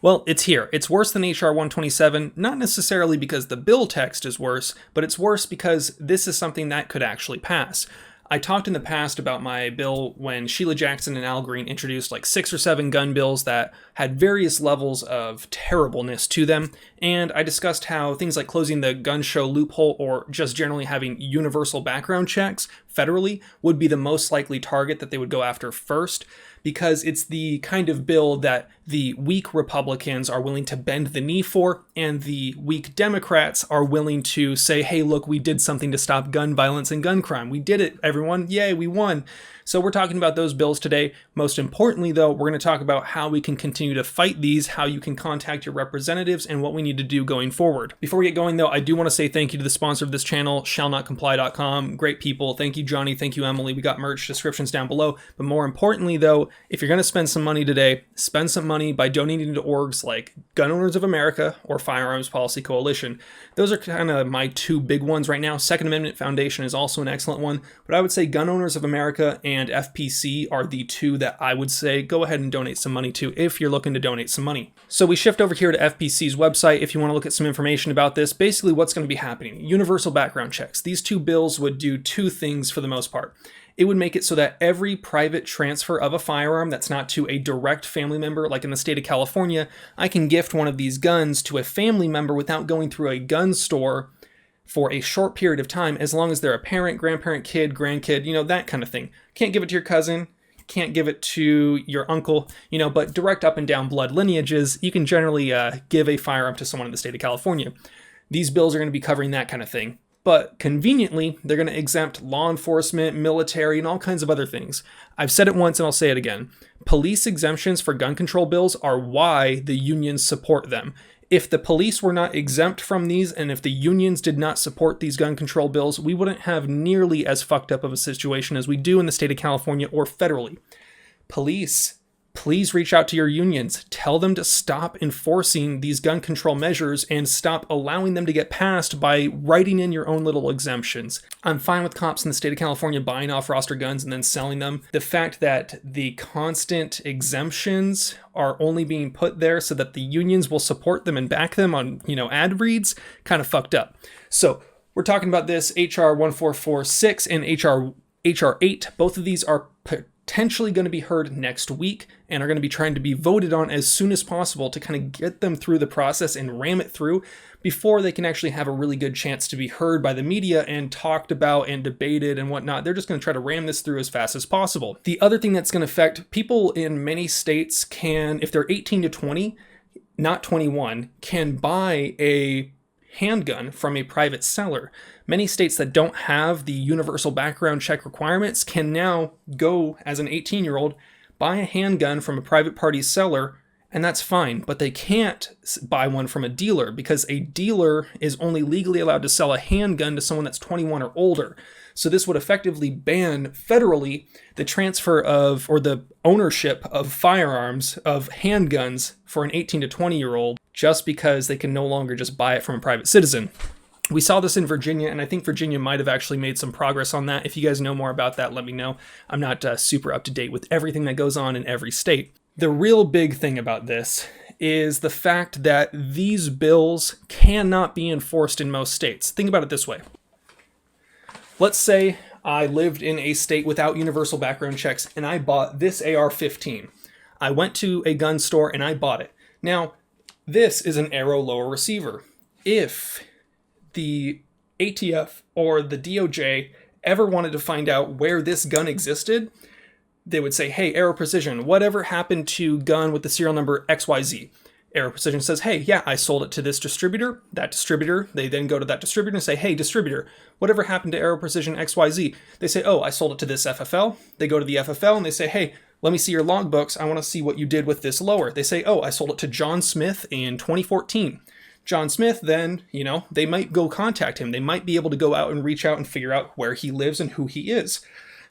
Well, it's here. It's worse than hr127, not necessarily because the bill text is worse, but it's worse because this is something that could actually pass. I talked in the past about my bill when Sheila Jackson and Al Green introduced like 6 or 7 gun bills that had various levels of terribleness to them, and I discussed how things like closing the gun show loophole or just generally having universal background checks federally would be the most likely target that they would go after first, because it's the kind of bill that the weak Republicans are willing to bend the knee for, and the weak Democrats are willing to say, hey, look, we did something to stop gun violence and gun crime. We did it, everyone. Yay, we won. So we're talking about those bills today. Most importantly, though, we're going to talk about how we can continue to fight these, how you can contact your representatives, and what we need to do going forward. Before we get going, though, I do want to say thank you to the sponsor of this channel, shallnotcomply.com. Great people. Thank you, Johnny. Thank you, Emily. We got merch descriptions down below. But more importantly, though, if you're going to spend some money today, spend some money by donating to orgs like Gun Owners of America or Firearms Policy Coalition. Those are kind of my 2 big ones right now. Second Amendment Foundation is also an excellent one, but I would say Gun Owners of America and FPC are the 2 that I would say go ahead and donate some money to if you're looking to donate some money. So we shift over here to FPC's website if you want to look at some information about this. Basically, what's going to be happening? Universal background checks. These 2 bills would do 2 things for the most part. It would make it so that every private transfer of a firearm that's not to a direct family member, like in the state of California, I can gift one of these guns to a family member without going through a gun store for a short period of time, as long as they're a parent, grandparent, kid, grandkid, that kind of thing. Can't give it to your cousin, can't give it to your uncle, but direct up and down blood lineages, you can generally give a firearm to someone in the state of California. These bills are going to be covering that kind of thing. But conveniently, they're going to exempt law enforcement, military, and all kinds of other things. I've said it once and I'll say it again. Police exemptions for gun control bills are why the unions support them. If the police were not exempt from these, and if the unions did not support these gun control bills, we wouldn't have nearly as fucked up of a situation as we do in the state of California or federally. Police, please reach out to your unions. Tell them to stop enforcing these gun control measures and stop allowing them to get passed by writing in your own little exemptions. I'm fine with cops in the state of California buying off-roster guns and then selling them. The fact that the constant exemptions are only being put there so that the unions will support them and back them on, ad reads, kind of fucked up. So we're talking about this HR 1446 and HR 8. Both of these are potentially going to be heard next week and are going to be trying to be voted on as soon as possible to kind of get them through the process and ram it through before they can actually have a really good chance to be heard by the media and talked about and debated and whatnot. They're just going to try to ram this through as fast as possible. The other thing that's going to affect people in many states can, if they're 18 to 20, not 21, can buy a handgun from a private seller. Many states that don't have the universal background check requirements can now go as an 18-year-old, buy a handgun from a private party seller, and that's fine. But they can't buy one from a dealer because a dealer is only legally allowed to sell a handgun to someone that's 21 or older. So this would effectively ban federally the transfer of, or the ownership of firearms, of handguns for an 18 to 20-year-old just because they can no longer just buy it from a private citizen. We saw this in Virginia, and I think Virginia might have actually made some progress on that. If you guys know more about that, let me know. I'm not super up to date with everything that goes on in every state. The real big thing about this is the fact that these bills cannot be enforced in most states. Think about it this way. Let's say I lived in a state without universal background checks, and I bought this AR-15. I went to a gun store and I bought it. Now, this is an arrow lower receiver. If the ATF or the DOJ ever wanted to find out where this gun existed, they would say, hey, Arrow Precision, whatever happened to gun with the serial number XYZ? Arrow Precision says, hey, yeah, I sold it to this distributor. That distributor, they then go to that distributor and say, hey, distributor, whatever happened to Arrow Precision XYZ? They say, oh, I sold it to this FFL. They go to the FFL and they say, hey, let me see your logbooks. I want to see what you did with this lower. They say, oh, I sold it to John Smith in 2014. John Smith, then, they might go contact him. They might be able to go out and reach out and figure out where he lives and who he is.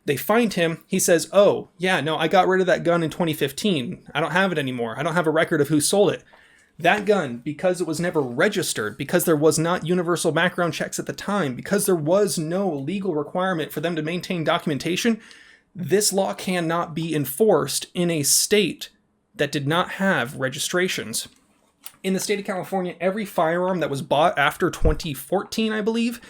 They find him. He says, oh, yeah, no, I got rid of that gun in 2015. I don't have it anymore. I don't have a record of who sold it. That gun, because it was never registered, because there was not universal background checks at the time, because there was no legal requirement for them to maintain documentation, this law cannot be enforced in a state that did not have registrations. In the state of California, every firearm that was bought after 2014, I believe,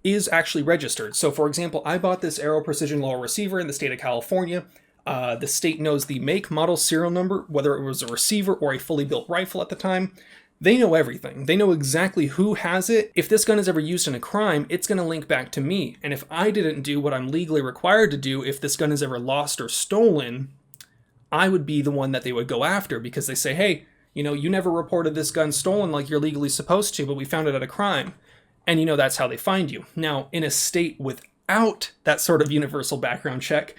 is actually registered. So for example, I bought this Aero Precision Lower Receiver in the state of California. The state knows the make, model, serial number, whether it was a receiver or a fully built rifle at the time. They know everything. They know exactly who has it. If this gun is ever used in a crime, it's going to link back to me. And if I didn't do what I'm legally required to do, if this gun is ever lost or stolen, I would be the one that they would go after, because they say, hey, you never reported this gun stolen like you're legally supposed to, but we found it at a crime. And that's how they find you. Now, in a state without that sort of universal background check,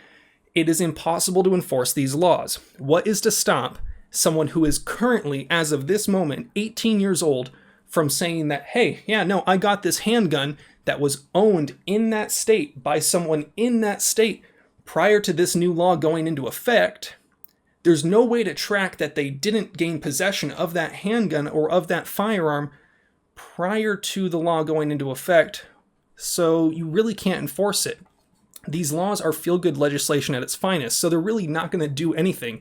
it is impossible to enforce these laws. What is to stop someone who is currently, as of this moment, 18 years old, from saying that, hey, yeah, no, I got this handgun that was owned in that state by someone in that state prior to this new law going into effect? There's no way to track that they didn't gain possession of that handgun or of that firearm prior to the law going into effect, so you really can't enforce it. These laws are feel-good legislation at its finest, so they're really not going to do anything.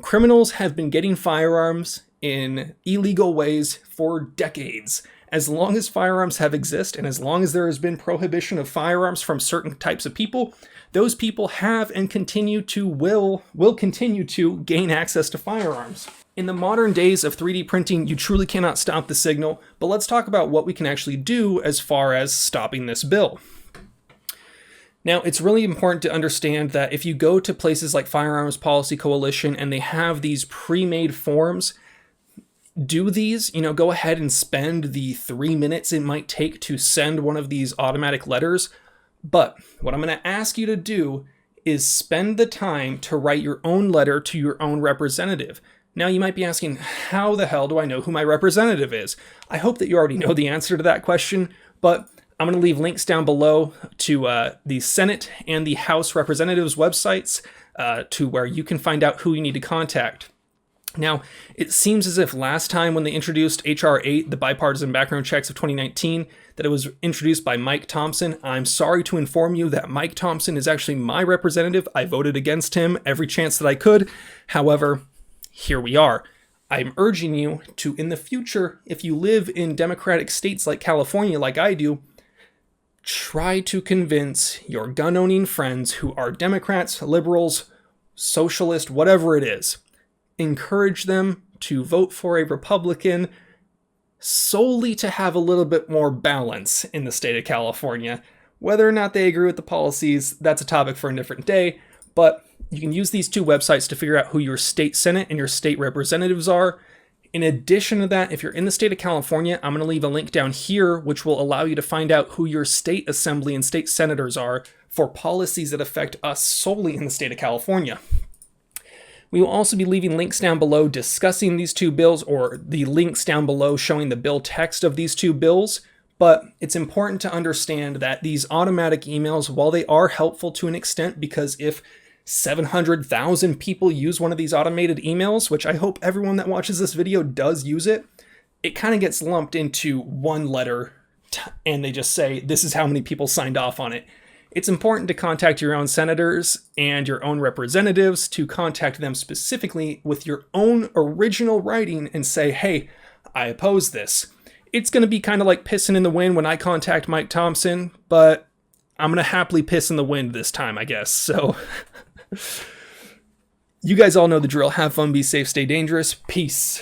Criminals have been getting firearms in illegal ways for decades. As long as firearms have existed, and as long as there has been prohibition of firearms from certain types of people, those people have and will continue to gain access to firearms. In the modern days of 3D printing, you truly cannot stop the signal, but let's talk about what we can actually do as far as stopping this bill. Now, it's really important to understand that if you go to places like Firearms Policy Coalition and they have these pre-made forms, do these, go ahead and spend the 3 minutes it might take to send one of these automatic letters. But what I'm going to ask you to do is spend the time to write your own letter to your own representative. Now, you might be asking, how the hell do I know who my representative is? I hope that you already know the answer to that question, but I'm going to leave links down below to the Senate and the House Representatives websites to where you can find out who you need to contact. Now, it seems as if last time when they introduced H.R. 8, the bipartisan background checks of 2019, that it was introduced by Mike Thompson. I'm sorry to inform you that Mike Thompson is actually my representative. I voted against him every chance that I could. However, here we are. I'm urging you to, in the future, if you live in Democratic states like California, like I do, try to convince your gun-owning friends who are Democrats, liberals, socialist, whatever it is. Encourage them to vote for a Republican solely to have a little bit more balance in the state of California. Whether or not they agree with the policies, that's a topic for a different day, but you can use these two websites to figure out who your state senate and your state representatives are. In addition to that, if you're in the state of California, I'm going to leave a link down here which will allow you to find out who your state assembly and state senators are for policies that affect us solely in the state of California. We will also be leaving links down below discussing these two bills, or the links down below showing the bill text of these two bills. But it's important to understand that these automatic emails, while they are helpful to an extent, because if 700,000 people use one of these automated emails, which I hope everyone that watches this video does use it, it kind of gets lumped into one letter and they just say, this is how many people signed off on it. It's important to contact your own senators and your own representatives, to contact them specifically with your own original writing and say, hey, I oppose this. It's going to be kind of like pissing in the wind when I contact Mike Thompson, but I'm going to happily piss in the wind this time, I guess. So you guys all know the drill. Have fun, be safe, stay dangerous. Peace.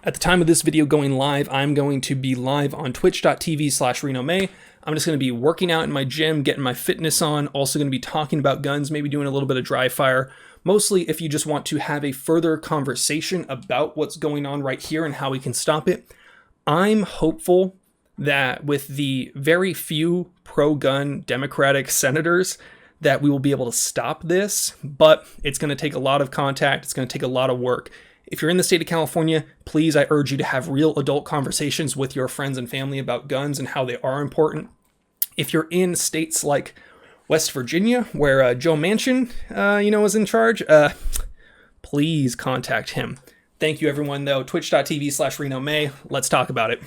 At the time of this video going live, I'm going to be live on twitch.tv/Reno May. I'm just going to be working out in my gym, getting my fitness on, also going to be talking about guns, maybe doing a little bit of dry fire. Mostly if you just want to have a further conversation about what's going on right here and how we can stop it. I'm hopeful that with the very few pro-gun Democratic senators that we will be able to stop this, but it's going to take a lot of contact. It's going to take a lot of work. If you're in the state of California, please, I urge you to have real adult conversations with your friends and family about guns and how they are important. If you're in states like West Virginia, where Joe Manchin, is in charge, please contact him. Thank you, everyone, though. Twitch.tv/Reno May. Let's talk about it.